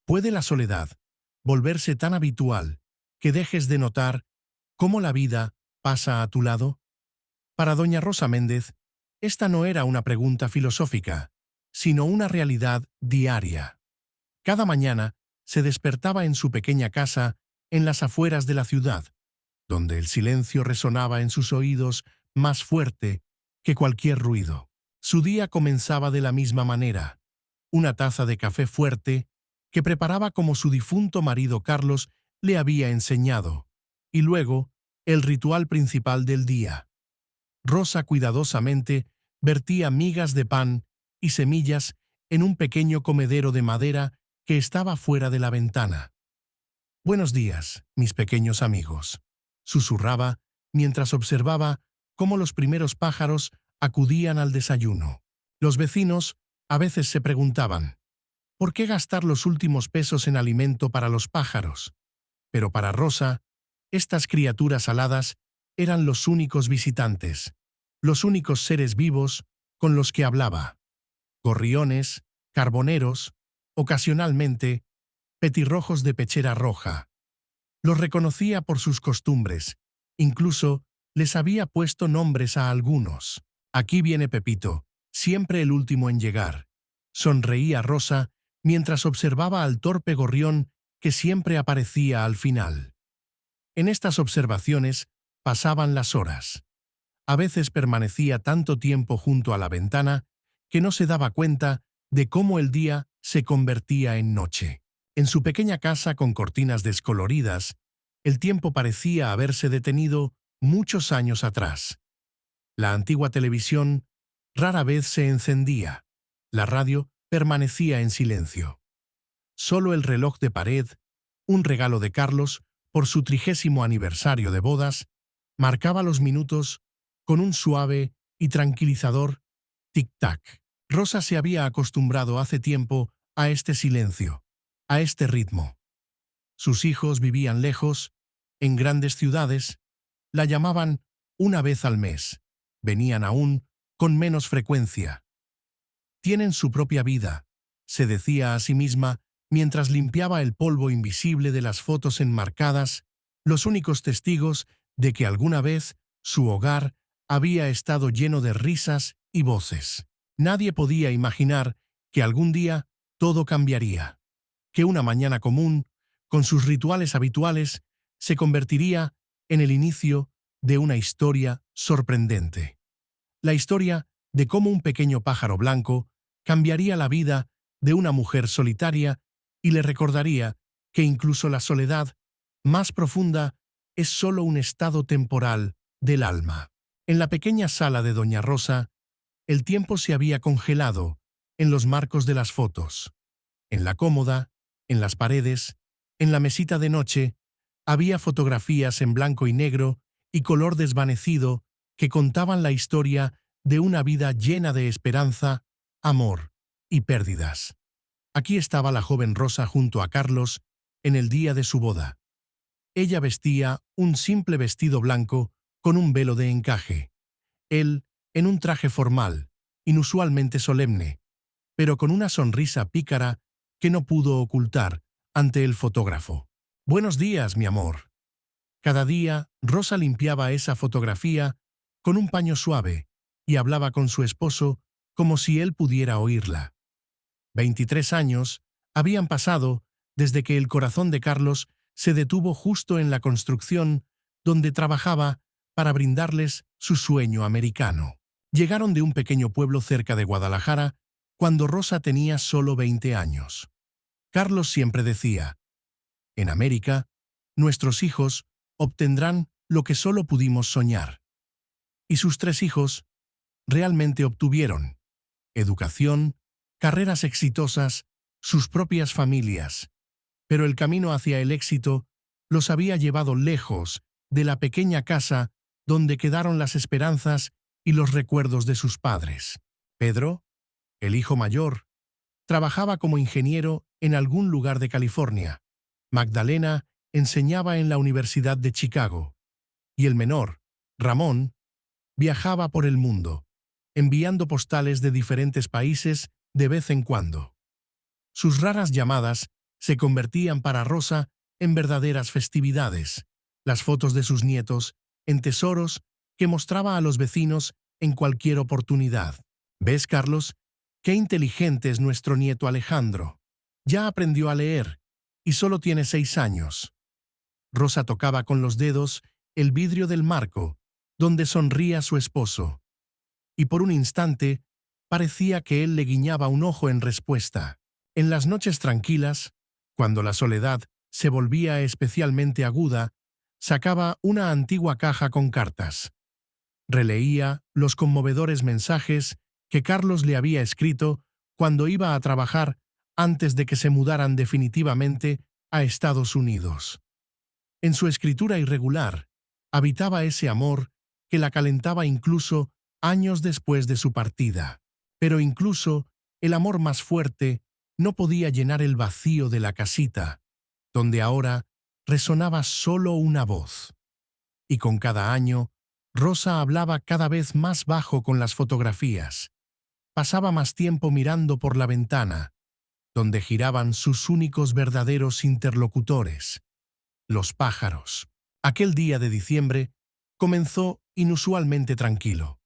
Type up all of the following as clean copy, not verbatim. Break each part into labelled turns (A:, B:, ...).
A: ¿Puede la soledad volverse tan habitual que dejes de notar cómo la vida pasa a tu lado? Para doña Rosa Méndez, esta no era una pregunta filosófica, sino una realidad diaria. Cada mañana se despertaba en su pequeña casa en las afueras de la ciudad, donde el silencio resonaba en sus oídos más fuerte que cualquier ruido. Su día comenzaba de la misma manera: una taza de café fuerte que preparaba como su difunto marido Carlos le había enseñado, y luego el ritual principal del día. Rosa cuidadosamente vertía migas de pan y semillas en un pequeño comedero de madera que estaba fuera de la ventana. «Buenos días, mis pequeños amigos», susurraba mientras observaba cómo los primeros pájaros acudían al desayuno. Los vecinos a veces se preguntaban: ¿por qué gastar los últimos pesos en alimento para los pájaros? Pero para Rosa, estas criaturas aladas eran los únicos visitantes, los únicos seres vivos con los que hablaba. Gorriones, carboneros, ocasionalmente petirrojos de pechera roja. Los reconocía por sus costumbres, incluso les había puesto nombres a algunos. «Aquí viene Pepito, siempre el último en llegar», sonreía Rosa mientras observaba al torpe gorrión que siempre aparecía al final. En estas observaciones pasaban las horas. A veces permanecía tanto tiempo junto a la ventana que no se daba cuenta de cómo el día se convertía en noche. En su pequeña casa con cortinas descoloridas, el tiempo parecía haberse detenido muchos años atrás. La antigua televisión rara vez se encendía. La radio permanecía en silencio. Solo el reloj de pared, un regalo de Carlos por su 30º aniversario de bodas, marcaba los minutos con un suave y tranquilizador tic-tac. Rosa se había acostumbrado hace tiempo a este silencio, a este ritmo. Sus hijos vivían lejos, en grandes ciudades, la llamaban una vez al mes, venían aún con menos frecuencia. «Tienen su propia vida», se decía a sí misma mientras limpiaba el polvo invisible de las fotos enmarcadas, los únicos testigos de que alguna vez su hogar había estado lleno de risas y voces. Nadie podía imaginar que algún día todo cambiaría, que una mañana común, con sus rituales habituales, se convertiría en el inicio de una historia sorprendente. La historia de cómo un pequeño pájaro blanco cambiaría la vida de una mujer solitaria y le recordaría que incluso la soledad más profunda es solo un estado temporal del alma. En la pequeña sala de doña Rosa, el tiempo se había congelado en los marcos de las fotos. En la cómoda, en las paredes, en la mesita de noche, había fotografías en blanco y negro y color desvanecido que contaban la historia de una vida llena de esperanza, amor y pérdidas. Aquí estaba la joven Rosa junto a Carlos en el día de su boda. Ella vestía un simple vestido blanco con un velo de encaje. Él en un traje formal, inusualmente solemne, pero con una sonrisa pícara que no pudo ocultar ante el fotógrafo. «Buenos días, mi amor». Cada día, Rosa limpiaba esa fotografía con un paño suave y hablaba con su esposo como si él pudiera oírla. 23 años habían pasado desde que el corazón de Carlos se detuvo justo en la construcción donde trabajaba para brindarles su sueño americano. Llegaron de un pequeño pueblo cerca de Guadalajara cuando Rosa tenía solo 20 años. Carlos siempre decía: «En América, nuestros hijos obtendrán lo que solo pudimos soñar». Y sus 3 hijos realmente obtuvieron educación, carreras exitosas, sus propias familias. Pero el camino hacia el éxito los había llevado lejos de la pequeña casa donde quedaron las esperanzas y los recuerdos de sus padres. Pedro, el hijo mayor, trabajaba como ingeniero en algún lugar de California. Magdalena enseñaba en la Universidad de Chicago. Y el menor, Ramón, viajaba por el mundo, enviando postales de diferentes países de vez en cuando. Sus raras llamadas se convertían para Rosa en verdaderas festividades, las fotos de sus nietos en tesoros que mostraba a los vecinos en cualquier oportunidad. ¿Ves, Carlos? Qué inteligente es nuestro nieto Alejandro. Ya aprendió a leer y solo tiene 6 años. Rosa tocaba con los dedos el vidrio del marco, donde sonría su esposo, y por un instante parecía que él le guiñaba un ojo en respuesta. En las noches tranquilas, cuando la soledad se volvía especialmente aguda, sacaba una antigua caja con cartas. Releía los conmovedores mensajes que Carlos le había escrito cuando iba a trabajar antes de que se mudaran definitivamente a Estados Unidos. En su escritura irregular habitaba ese amor que la calentaba incluso años después de su partida. Pero incluso el amor más fuerte no podía llenar el vacío de la casita, donde ahora resonaba solo una voz. Y con cada año, Rosa hablaba cada vez más bajo con las fotografías. Pasaba más tiempo mirando por la ventana, donde giraban sus únicos verdaderos interlocutores, los pájaros. Aquel día de diciembre comenzó inusualmente tranquilo.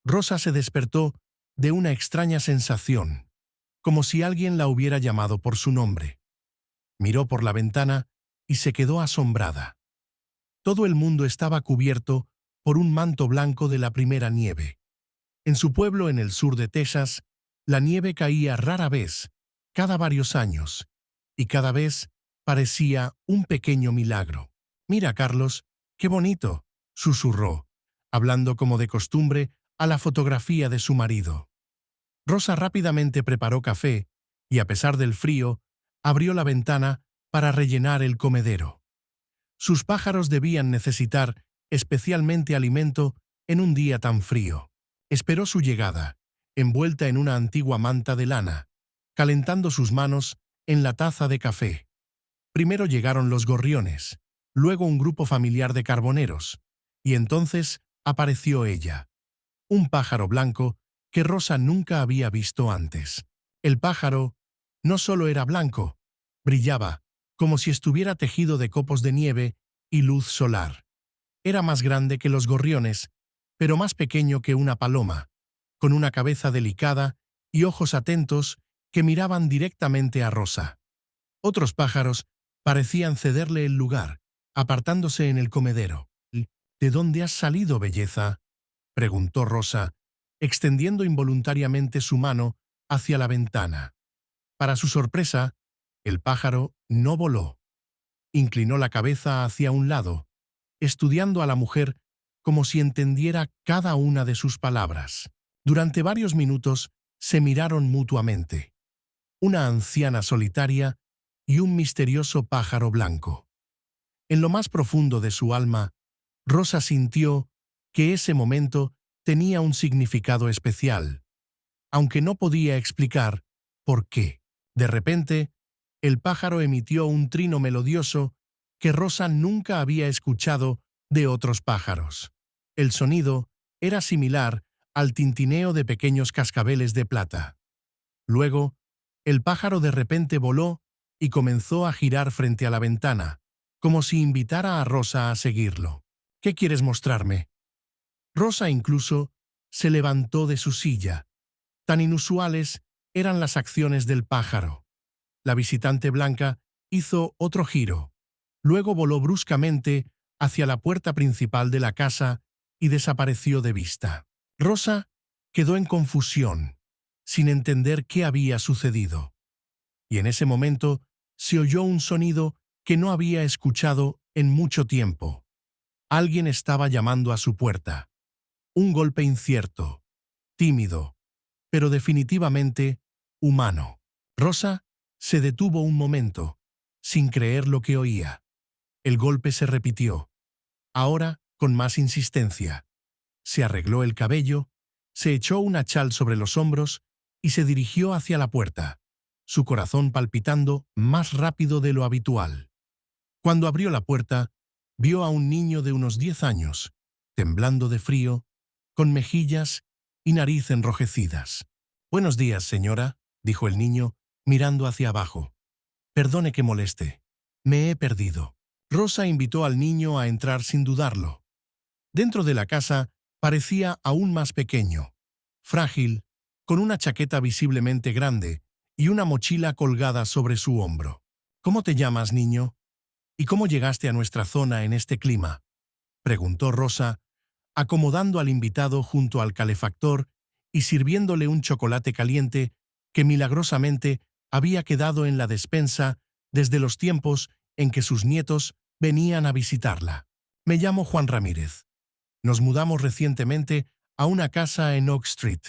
A: Rosa se despertó de una extraña sensación, como si alguien la hubiera llamado por su nombre. Miró por la ventana y se quedó asombrada. Todo el mundo estaba cubierto por un manto blanco de la primera nieve. En su pueblo en el sur de Texas, la nieve caía rara vez, cada varios años, y cada vez parecía un pequeño milagro. «Mira, Carlos, qué bonito», susurró, hablando como de costumbre a la fotografía de su marido. Rosa rápidamente preparó café y, a pesar del frío, abrió la ventana para rellenar el comedero. Sus pájaros debían necesitar especialmente alimento en un día tan frío. Esperó su llegada, envuelta en una antigua manta de lana, calentando sus manos en la taza de café. Primero llegaron los gorriones, luego un grupo familiar de carboneros, y entonces apareció ella, un pájaro blanco que Rosa nunca había visto antes. El pájaro no solo era blanco, brillaba como si estuviera tejido de copos de nieve y luz solar. Era más grande que los gorriones, pero más pequeño que una paloma, con una cabeza delicada y ojos atentos que miraban directamente a Rosa. Otros pájaros parecían cederle el lugar, apartándose en el comedero. «¿De dónde has salido, belleza?», preguntó Rosa, extendiendo involuntariamente su mano hacia la ventana. Para su sorpresa, el pájaro no voló. Inclinó la cabeza hacia un lado, estudiando a la mujer como si entendiera cada una de sus palabras. Durante varios minutos se miraron mutuamente. Una anciana solitaria y un misterioso pájaro blanco. En lo más profundo de su alma, Rosa sintió que ese momento tenía un significado especial, aunque no podía explicar por qué. De repente, el pájaro emitió un trino melodioso que Rosa nunca había escuchado de otros pájaros. El sonido era similar al tintineo de pequeños cascabeles de plata. Luego, el pájaro de repente voló y comenzó a girar frente a la ventana, como si invitara a Rosa a seguirlo. «¿Qué quieres mostrarme?». Rosa incluso se levantó de su silla. Tan inusuales eran las acciones del pájaro. La visitante blanca hizo otro giro. Luego voló bruscamente hacia la puerta principal de la casa y desapareció de vista. Rosa quedó en confusión, sin entender qué había sucedido. Y en ese momento se oyó un sonido que no había escuchado en mucho tiempo. Alguien estaba llamando a su puerta. Un golpe incierto, tímido, pero definitivamente humano. Rosa se detuvo un momento, sin creer lo que oía. El golpe se repitió, ahora con más insistencia. Se arregló el cabello, se echó una chal sobre los hombros y se dirigió hacia la puerta, su corazón palpitando más rápido de lo habitual. Cuando abrió la puerta, vio a un niño de unos 10 años, temblando de frío, con mejillas y nariz enrojecidas. «Buenos días, señora», dijo el niño, mirando hacia abajo. Perdone que moleste. Me he perdido. Rosa invitó al niño a entrar sin dudarlo. Dentro de la casa parecía aún más pequeño, frágil, con una chaqueta visiblemente grande y una mochila colgada sobre su hombro. ¿Cómo te llamas, niño? ¿Y cómo llegaste a nuestra zona en este clima?, preguntó Rosa, acomodando al invitado junto al calefactor y sirviéndole un chocolate caliente que milagrosamente había quedado en la despensa desde los tiempos en que sus nietos venían a visitarla. Me llamo Juan Ramírez. Nos mudamos recientemente a una casa en Oak Street.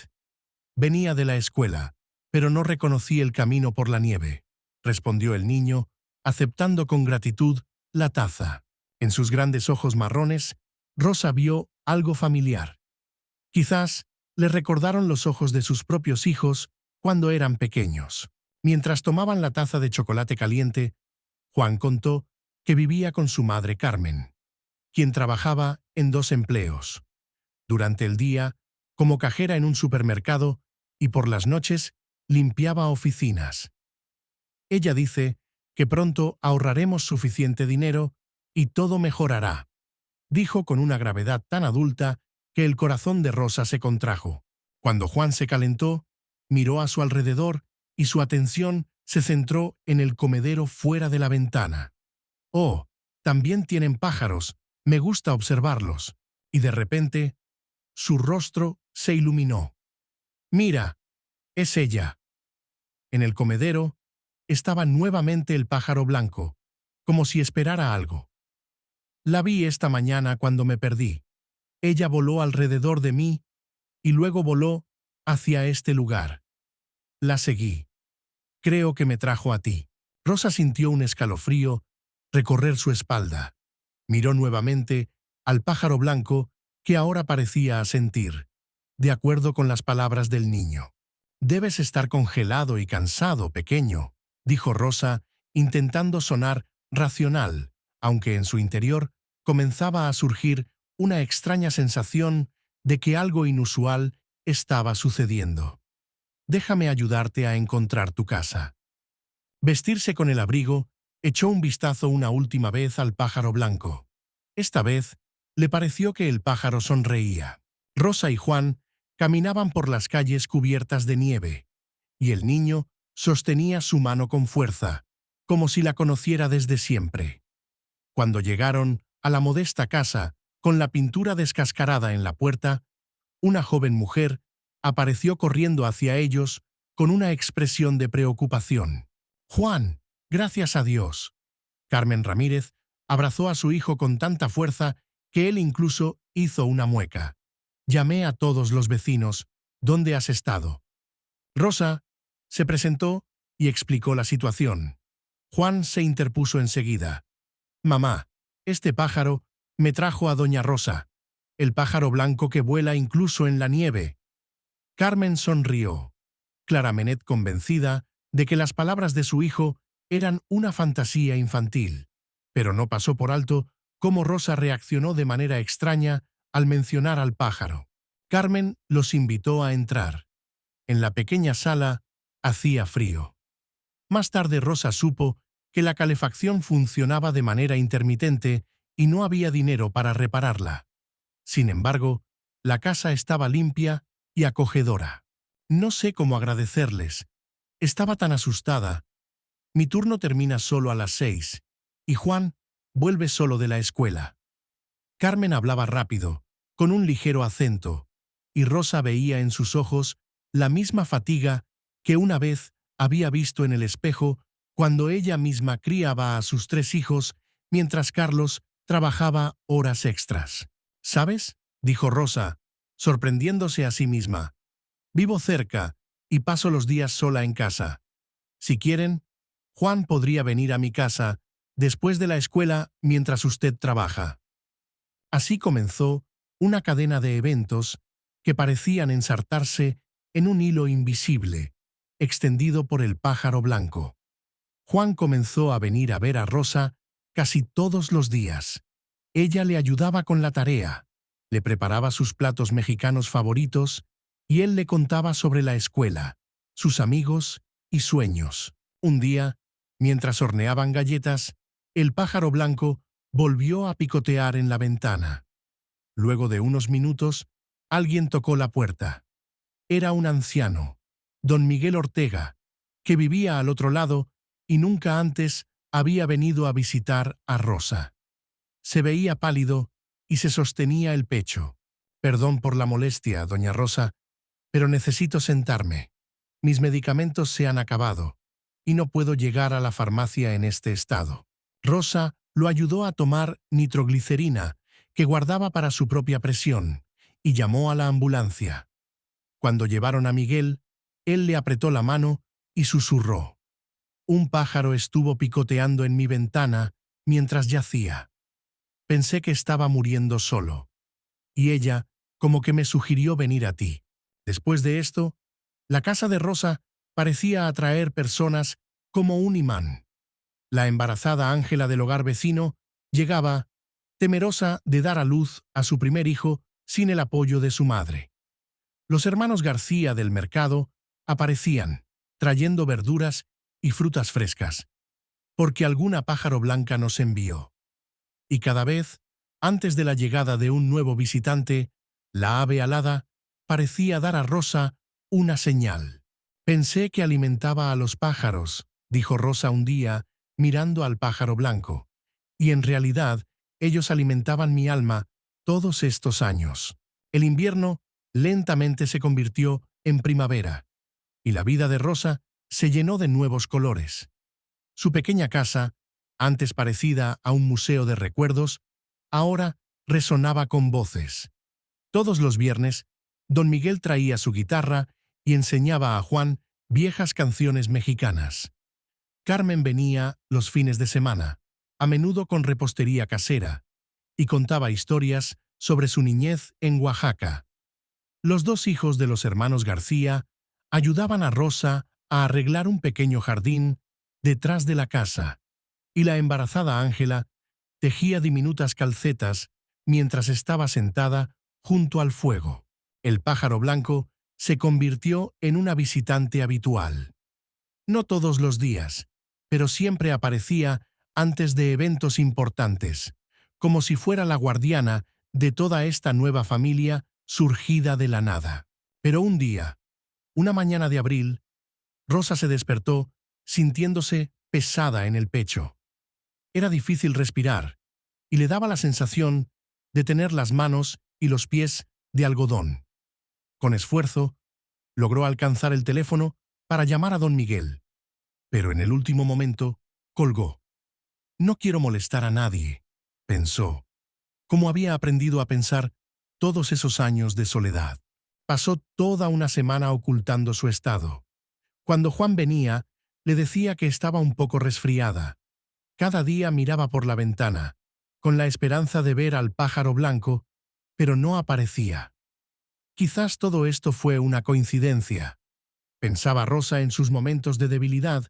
A: Venía de la escuela, pero no reconocí el camino por la nieve, respondió el niño, aceptando con gratitud la taza. En sus grandes ojos marrones, Rosa vio algo familiar. Quizás le recordaron los ojos de sus propios hijos cuando eran pequeños. Mientras tomaban la taza de chocolate caliente, Juan contó que vivía con su madre Carmen, quien trabajaba en 2 empleos. Durante el día, como cajera en un supermercado, y por las noches, limpiaba oficinas. Ella dice que pronto ahorraremos suficiente dinero y todo mejorará, dijo con una gravedad tan adulta que el corazón de Rosa se contrajo. Cuando Juan se calentó, miró a su alrededor y su atención se centró en el comedero fuera de la ventana. «Oh, también tienen pájaros, me gusta observarlos». Y de repente, su rostro se iluminó. «Mira, es ella». En el comedero estaba nuevamente el pájaro blanco, como si esperara algo. «La vi esta mañana cuando me perdí. Ella voló alrededor de mí y luego voló hacia este lugar. La seguí. Creo que me trajo a ti». Rosa sintió un escalofrío recorrer su espalda. Miró nuevamente al pájaro blanco que ahora parecía asentir, de acuerdo con las palabras del niño. «Debes estar congelado y cansado, pequeño», dijo Rosa, intentando sonar racional, aunque en su interior comenzaba a surgir una extraña sensación de que algo inusual estaba sucediendo. «Déjame ayudarte a encontrar tu casa». Vestirse con el abrigo, echó un vistazo una última vez al pájaro blanco. Esta vez, le pareció que el pájaro sonreía. Rosa y Juan caminaban por las calles cubiertas de nieve, y el niño sostenía su mano con fuerza, como si la conociera desde siempre. Cuando llegaron a la modesta casa, con la pintura descascarada en la puerta, una joven mujer apareció corriendo hacia ellos con una expresión de preocupación. «Juan, gracias a Dios». Carmen Ramírez abrazó a su hijo con tanta fuerza que él incluso hizo una mueca. «Llamé a todos los vecinos. ¿Dónde has estado?». Rosa se presentó y explicó la situación. Juan se interpuso enseguida. «Mamá, este pájaro me trajo a doña Rosa, el pájaro blanco que vuela incluso en la nieve». Carmen sonrió, claramente convencida de que las palabras de su hijo eran una fantasía infantil, pero no pasó por alto cómo Rosa reaccionó de manera extraña al mencionar al pájaro. Carmen los invitó a entrar. En la pequeña sala hacía frío. Más tarde Rosa supo que la calefacción funcionaba de manera intermitente y no había dinero para repararla. Sin embargo, la casa estaba limpia y acogedora. «No sé cómo agradecerles. Estaba tan asustada. Mi turno termina solo a las 6, y Juan vuelve solo de la escuela». Carmen hablaba rápido, con un ligero acento, y Rosa veía en sus ojos la misma fatiga que una vez había visto en el espejo cuando ella misma criaba a sus 3 hijos mientras Carlos trabajaba horas extras. «¿Sabes?», dijo Rosa, sorprendiéndose a sí misma. «Vivo cerca y paso los días sola en casa. Si quieren, Juan podría venir a mi casa después de la escuela mientras usted trabaja». Así comenzó una cadena de eventos que parecían ensartarse en un hilo invisible, extendido por el pájaro blanco. Juan comenzó a venir a ver a Rosa casi todos los días. Ella le ayudaba con la tarea, le preparaba sus platos mexicanos favoritos y él le contaba sobre la escuela, sus amigos y sueños. Un día, Mientras horneaban galletas, el pájaro blanco volvió a picotear en la ventana. Luego de unos minutos, alguien tocó la puerta. Era un anciano, don Miguel Ortega, que vivía al otro lado y nunca antes había venido a visitar a Rosa. Se veía pálido y se sostenía el pecho. Perdón por la molestia, doña Rosa, pero necesito sentarme. Mis medicamentos se han acabado y no puedo llegar a la farmacia en este estado. Rosa lo ayudó a tomar nitroglicerina, que guardaba para su propia presión, y llamó a la ambulancia. Cuando llevaron a Miguel, él le apretó la mano y susurró: «Un pájaro estuvo picoteando en mi ventana mientras yacía. Pensé que estaba muriendo solo. Y ella como que me sugirió venir a ti». Después de esto, la casa de Rosa parecía atraer personas como un imán. La embarazada Ángela del hogar vecino llegaba, temerosa de dar a luz a su primer hijo sin el apoyo de su madre. Los hermanos García del mercado aparecían, trayendo verduras y frutas frescas, porque alguna pájaro blanca nos envió. Y cada vez, antes de la llegada de un nuevo visitante, la ave alada parecía dar a Rosa una señal. «Pensé que alimentaba a los pájaros», dijo Rosa un día, mirando al pájaro blanco, «y en realidad ellos alimentaban mi alma todos estos años». El invierno lentamente se convirtió en primavera, y la vida de Rosa se llenó de nuevos colores. Su pequeña casa, antes parecida a un museo de recuerdos, ahora resonaba con voces. Todos los viernes, don Miguel traía su guitarra y enseñaba a Juan viejas canciones mexicanas. Carmen venía los fines de semana, a menudo con repostería casera, y contaba historias sobre su niñez en Oaxaca. Los dos hijos de los hermanos García ayudaban a Rosa a arreglar un pequeño jardín detrás de la casa, y la embarazada Ángela tejía diminutas calcetas mientras estaba sentada junto al fuego. El pájaro blanco se convirtió en una visitante habitual. No todos los días, pero siempre aparecía antes de eventos importantes, como si fuera la guardiana de toda esta nueva familia surgida de la nada. Pero un día, una mañana de abril, Rosa se despertó sintiéndose pesada en el pecho. Era difícil respirar, y le daba la sensación de tener las manos y los pies de algodón. Con esfuerzo, logró alcanzar el teléfono para llamar a don Miguel, pero en el último momento colgó. «No quiero molestar a nadie», pensó, como había aprendido a pensar todos esos años de soledad. Pasó toda una semana ocultando su estado. Cuando Juan venía, le decía que estaba un poco resfriada. Cada día miraba por la ventana, con la esperanza de ver al pájaro blanco, pero no aparecía. Quizás todo esto fue una coincidencia, pensaba Rosa en sus momentos de debilidad,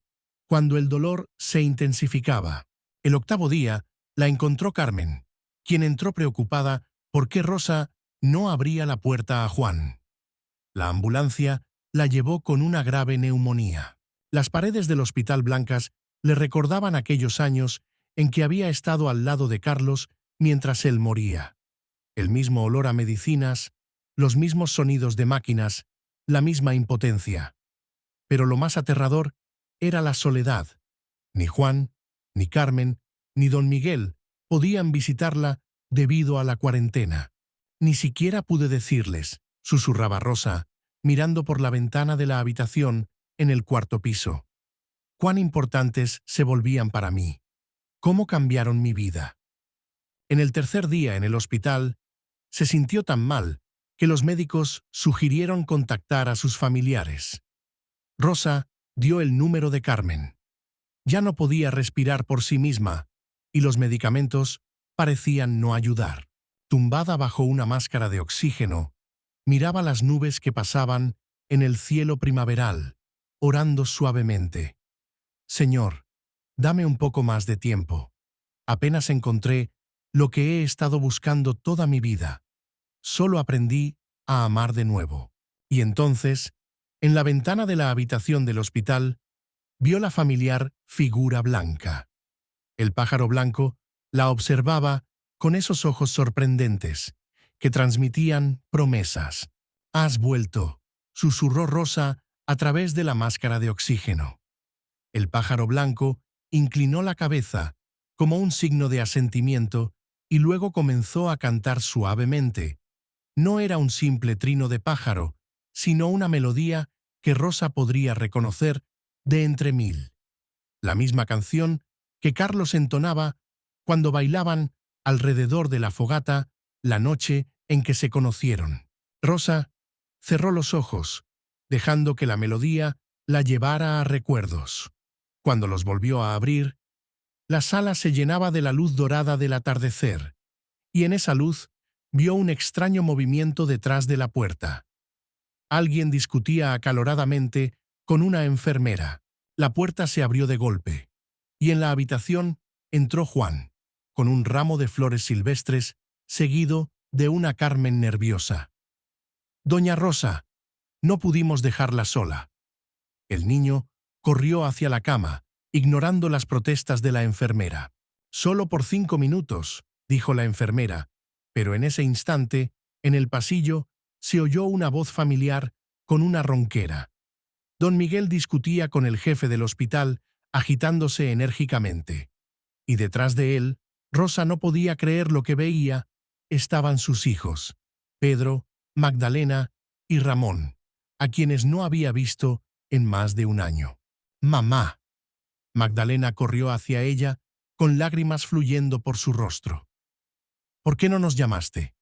A: cuando el dolor se intensificaba. El octavo día la encontró Carmen, quien entró preocupada por qué Rosa no abría la puerta a Juan. La ambulancia la llevó con una grave neumonía. Las paredes del Hospital Blancas le recordaban aquellos años en que había estado al lado de Carlos mientras él moría. El mismo olor a medicinas, los mismos sonidos de máquinas, la misma impotencia. Pero lo más aterrador era la soledad. Ni Juan, ni Carmen, ni don Miguel podían visitarla debido a la cuarentena. «Ni siquiera pude decirles», susurraba Rosa, mirando por la ventana de la habitación en el cuarto piso. «Cuán importantes se volvían para mí. Cómo cambiaron mi vida». En el tercer día en el hospital, se sintió tan mal que los médicos sugirieron contactar a sus familiares. Rosa dio el número de Carmen. Ya no podía respirar por sí misma, y los medicamentos parecían no ayudar. Tumbada bajo una máscara de oxígeno, miraba las nubes que pasaban en el cielo primaveral, orando suavemente. «Señor, dame un poco más de tiempo. Apenas encontré lo que he estado buscando toda mi vida. Solo aprendí a amar de nuevo». Y entonces, en la ventana de la habitación del hospital, vio la familiar figura blanca. El pájaro blanco la observaba con esos ojos sorprendentes que transmitían promesas. «Has vuelto», susurró Rosa a través de la máscara de oxígeno. El pájaro blanco inclinó la cabeza como un signo de asentimiento y luego comenzó a cantar suavemente. No era un simple trino de pájaro, sino una melodía que Rosa podría reconocer de entre mil. La misma canción que Carlos entonaba cuando bailaban alrededor de la fogata la noche en que se conocieron. Rosa cerró los ojos, dejando que la melodía la llevara a recuerdos. Cuando los volvió a abrir, la sala se llenaba de la luz dorada del atardecer, y en esa luz vio un extraño movimiento detrás de la puerta. Alguien discutía acaloradamente con una enfermera. La puerta se abrió de golpe, y en la habitación entró Juan, con un ramo de flores silvestres, seguido de una Carmen nerviosa. «Doña Rosa, no pudimos dejarla sola». El niño corrió hacia la cama, ignorando las protestas de la enfermera. «Solo por 5 minutos», dijo la enfermera, pero en ese instante, en el pasillo, se oyó una voz familiar con una ronquera. Don Miguel discutía con el jefe del hospital, agitándose enérgicamente. Y detrás de él, Rosa no podía creer lo que veía, estaban sus hijos, Pedro, Magdalena y Ramón, a quienes no había visto en más de un año. «Mamá». Magdalena corrió hacia ella, con lágrimas fluyendo por su rostro. «¿Por qué no nos llamaste?».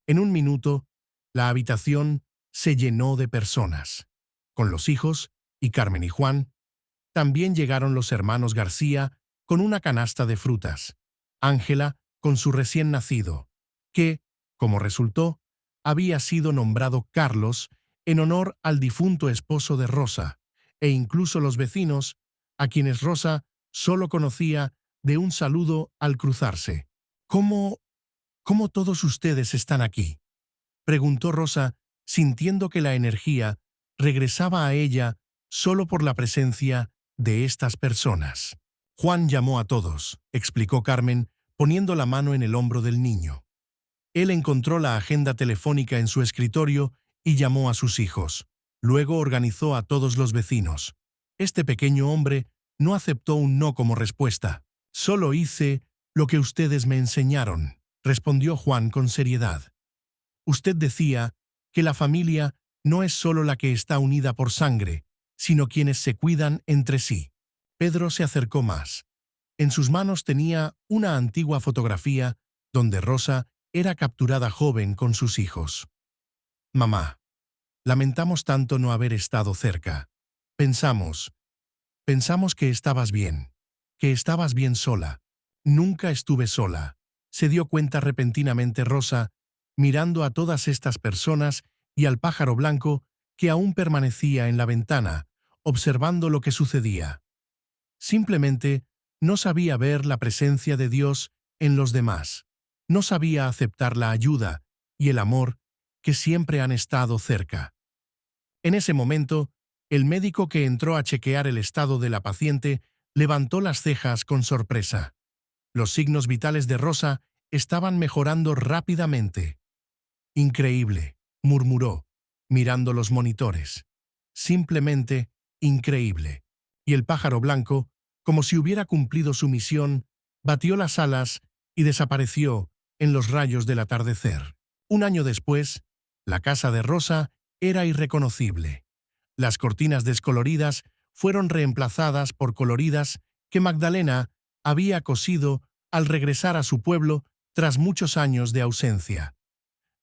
A: En un minuto, la habitación se llenó de personas. Con los hijos, y Carmen y Juan, también llegaron los hermanos García con una canasta de frutas. Ángela con su recién nacido, que, como resultó, había sido nombrado Carlos en honor al difunto esposo de Rosa, e incluso los vecinos, a quienes Rosa solo conocía de un saludo al cruzarse. «¿Cómo todos ustedes están aquí?», preguntó Rosa, sintiendo que la energía regresaba a ella solo por la presencia de estas personas. «Juan llamó a todos», explicó Carmen, poniendo la mano en el hombro del niño. Él encontró la agenda telefónica en su escritorio y llamó a sus hijos. Luego organizó a todos los vecinos. Este pequeño hombre no aceptó un no como respuesta. «Solo hice lo que ustedes me enseñaron», respondió Juan con seriedad. «Usted decía que la familia no es solo la que está unida por sangre, sino quienes se cuidan entre sí». Pedro se acercó más. En sus manos tenía una antigua fotografía donde Rosa era capturada joven con sus hijos. «Mamá, lamentamos tanto no haber estado cerca. Pensamos que estabas bien sola». «Nunca estuve sola», se dio cuenta repentinamente Rosa, mirando a todas estas personas y al pájaro blanco que aún permanecía en la ventana, observando lo que sucedía. Simplemente no sabía ver la presencia de Dios en los demás. No sabía aceptar la ayuda y el amor que siempre han estado cerca. En ese momento, el médico que entró a chequear el estado de la paciente levantó las cejas con sorpresa. Los signos vitales de Rosa estaban mejorando rápidamente. «Increíble», murmuró, mirando los monitores. «Simplemente increíble». Y el pájaro blanco, como si hubiera cumplido su misión, batió las alas y desapareció en los rayos del atardecer. Un año después, la casa de Rosa era irreconocible. Las cortinas descoloridas fueron reemplazadas por coloridas que Magdalena había cosido al regresar a su pueblo tras muchos años de ausencia.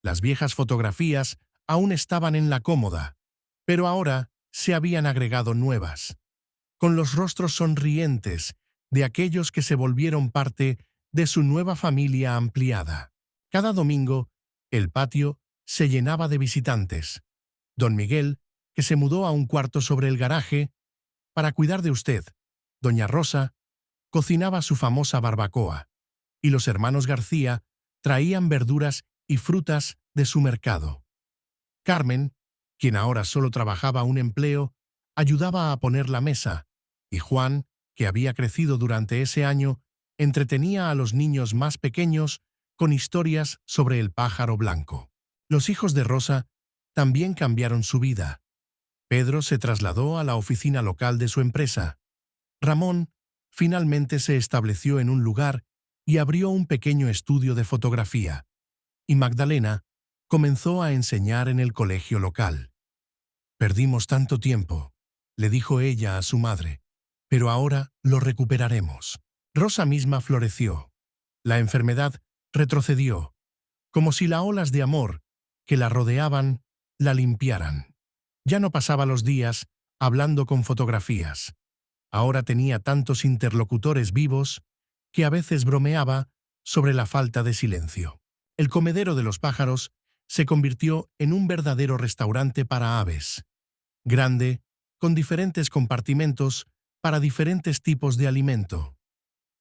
A: Las viejas fotografías aún estaban en la cómoda, pero ahora se habían agregado nuevas, con los rostros sonrientes de aquellos que se volvieron parte de su nueva familia ampliada. Cada domingo, el patio se llenaba de visitantes. Don Miguel, que se mudó a un cuarto sobre el garaje para cuidar de usted. Doña Rosa cocinaba su famosa barbacoa, y los hermanos García traían verduras y frutas de su mercado. Carmen, quien ahora solo trabajaba un empleo, ayudaba a poner la mesa, y Juan, que había crecido durante ese año, entretenía a los niños más pequeños con historias sobre el pájaro blanco. Los hijos de Rosa también cambiaron su vida. Pedro se trasladó a la oficina local de su empresa. Ramón finalmente se estableció en un lugar y abrió un pequeño estudio de fotografía. Y Magdalena comenzó a enseñar en el colegio local. «Perdimos tanto tiempo», le dijo ella a su madre, «pero ahora lo recuperaremos». Rosa misma floreció. La enfermedad retrocedió, como si las olas de amor que la rodeaban la limpiaran. Ya no pasaba los días hablando con fotografías. Ahora tenía tantos interlocutores vivos que a veces bromeaba sobre la falta de silencio. El comedero de los pájaros se convirtió en un verdadero restaurante para aves. Grande, con diferentes compartimentos para diferentes tipos de alimento.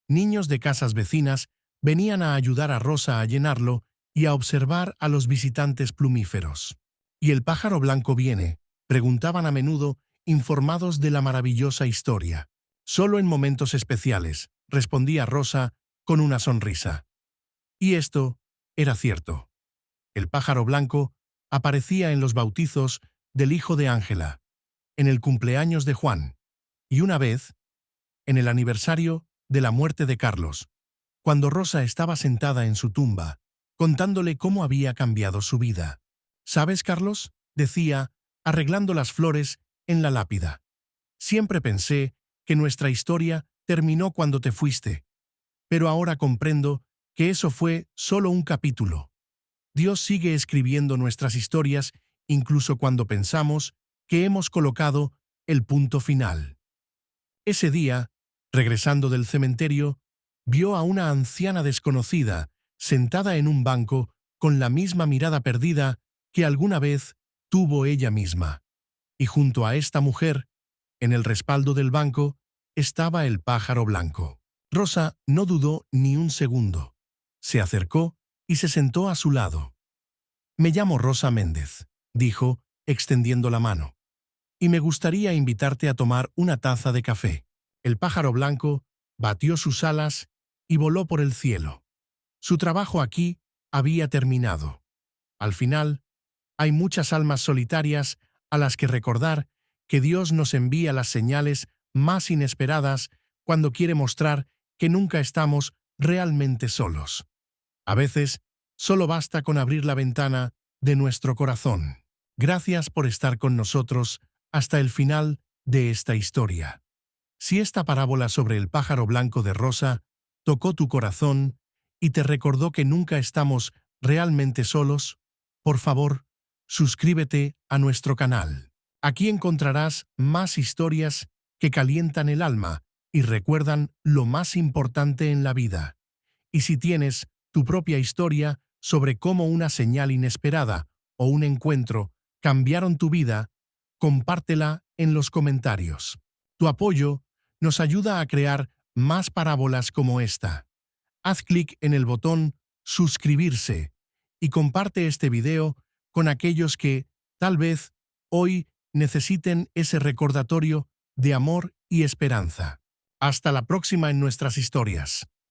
A: Niños de casas vecinas venían a ayudar a Rosa a llenarlo y a observar a los visitantes plumíferos. «¿Y el pájaro blanco viene?», preguntaban a menudo, informados de la maravillosa historia. «Solo en momentos especiales», respondía Rosa con una sonrisa. Y esto era cierto. El pájaro blanco aparecía en los bautizos del hijo de Ángela, en el cumpleaños de Juan, y una vez, en el aniversario de la muerte de Carlos, cuando Rosa estaba sentada en su tumba, contándole cómo había cambiado su vida. «¿Sabes, Carlos?», decía, arreglando las flores en la lápida. «Siempre pensé que nuestra historia terminó cuando te fuiste, pero ahora comprendo que eso fue solo un capítulo. Dios sigue escribiendo nuestras historias incluso cuando pensamos que hemos colocado el punto final». Ese día, regresando del cementerio, vio a una anciana desconocida sentada en un banco con la misma mirada perdida que alguna vez tuvo ella misma. Y junto a esta mujer, en el respaldo del banco, estaba el pájaro blanco. Rosa no dudó ni un segundo. Se acercó y se sentó a su lado. «Me llamo Rosa Méndez», dijo, extendiendo la mano, «y me gustaría invitarte a tomar una taza de café». El pájaro blanco batió sus alas y voló por el cielo. Su trabajo aquí había terminado. Al final, hay muchas almas solitarias a las que recordar que Dios nos envía las señales más inesperadas cuando quiere mostrar que nunca estamos realmente solos. A veces, solo basta con abrir la ventana de nuestro corazón. Gracias por estar con nosotros hasta el final de esta historia. Si esta parábola sobre el pájaro blanco de Rosa tocó tu corazón y te recordó que nunca estamos realmente solos, por favor, suscríbete a nuestro canal. Aquí encontrarás más historias que calientan el alma y recuerdan lo más importante en la vida. Y si tienes tu propia historia sobre cómo una señal inesperada o un encuentro cambiaron tu vida, compártela en los comentarios. Tu apoyo nos ayuda a crear más parábolas como esta. Haz clic en el botón suscribirse y comparte este video con aquellos que, tal vez, hoy necesiten ese recordatorio de amor y esperanza. Hasta la próxima en nuestras historias.